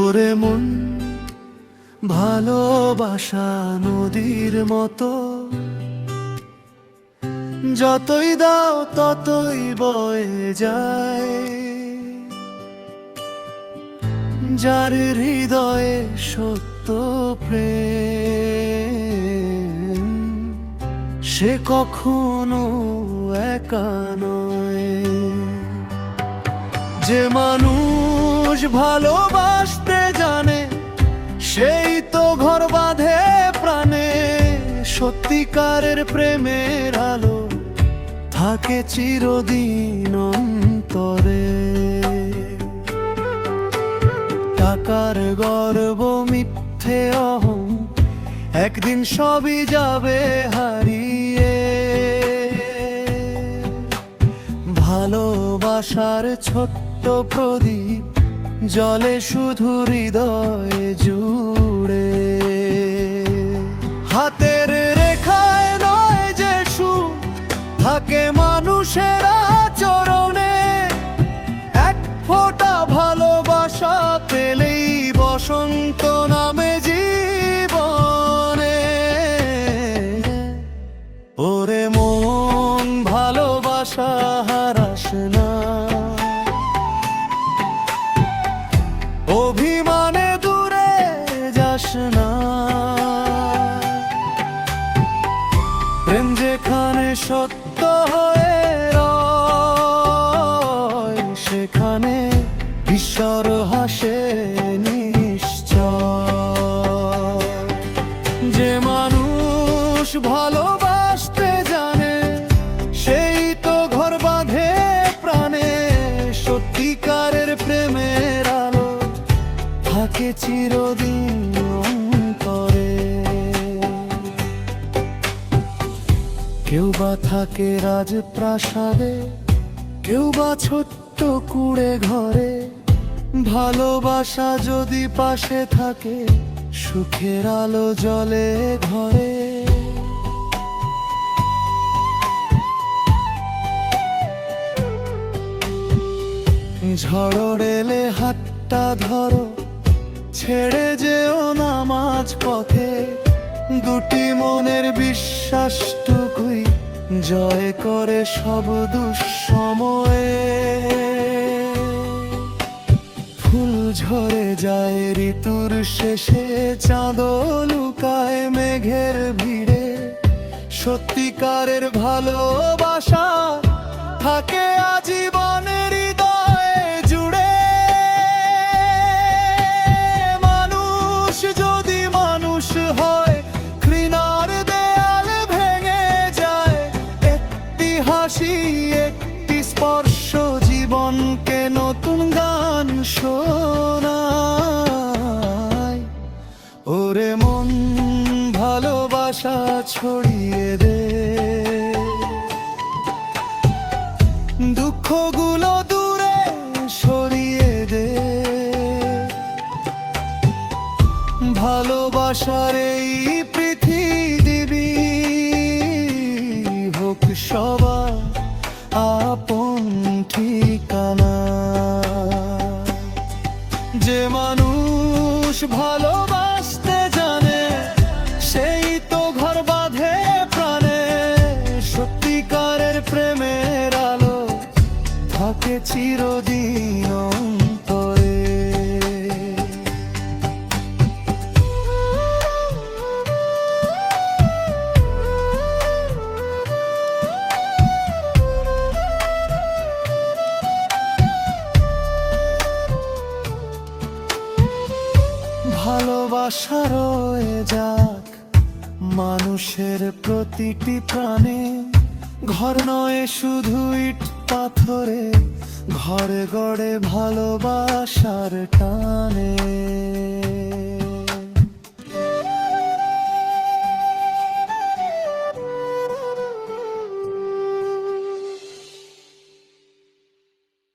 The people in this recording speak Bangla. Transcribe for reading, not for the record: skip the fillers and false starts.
ওরে মন ভালোবাসা নদীর মতো, যতই দাও ততই বয়ে যায়। যার হৃদয়ে সত্য প্রেম, সে কখনো একা নয়। যে মানুষ ভালোবাসতে জানে, সেই তো ঘর বাঁধে প্রাণে। সত্যিকারের প্রেমের আলো থাকে চিরদিন অন্তরে। টাকার গর্ব মিথ্যে অহং, একদিন সবই যাবে হারিয়ে। ভালোবাসার ছোট্ট প্রদীপ জ্বলে শুধু হৃদয়ে জুড়ে। হাতের রেখায় নয় যে সুখ থাকে মানুষের আচরণে। এক ফোঁটা ভালোবাসা পেলেই বসন্ত নামে জীবনে। ওরে মন ভালোবাসা হারাস না, অভিমানে দূরে যাস না। প্রেম যেখানে সত্য হয়ে রয়, সেখানে ঈশ্বর হাসে নিশ্চয়। যে মানুষ ভালোবাসতে জানে, সেই তো ঘর বাঁধে প্রাণে। সত্যিকারের প্রেমের আলো থাকে চিরদিন অন্তরে। কেউ বা থাকে রাজপ্রাসাদে, কেউ বা ছোট্ট কুঁড়ে ঘরে। ভালোবাসা যদি পাশে থাকে, সুখের আলো জ্বলে ঘরে। ঝড় এলে হাতটা ধরো, ছেড়ে যেও না মাঝ পথে। দুটি মনের বিশ্বাসটুকুই জয় করে সব দুঃসময়ে। ফুল ঝরে যায় ঋতুর শেষে, চাঁদও লুকায় মেঘের ভিড়ে। সত্যিকারের ভালোবাসা থাকে আজীবনের হৃদয়ে জুড়ে। মানুষ যদি মানুষ হয়, ঘৃণার দেয়াল ভেঙে যায়। একটি হাসি, একটি স্পর্শ জীবনকে নতুন গান শোনায়। ওরে মন ভালোবাসা ছড়িয়ে দে, দুঃখগুলো দূরে সরিয়ে দে। ভালোবাসার এই পৃথিবী হোক সবার আপন ঠিকানা। যে মানুষ ভালোবাসতে জানে, সেই তো ঘর বাঁধে প্রাণে। সত্যিকারের প্রেমের আলো থাকে চিরদিন অন্তরে। ভালোবাসা রয়ে যাক মানুষের প্রতিটি প্রাণে। ঘর নয় শুধু ইট পাথরে, ঘরে গড়ে ভালোবাসার টানে।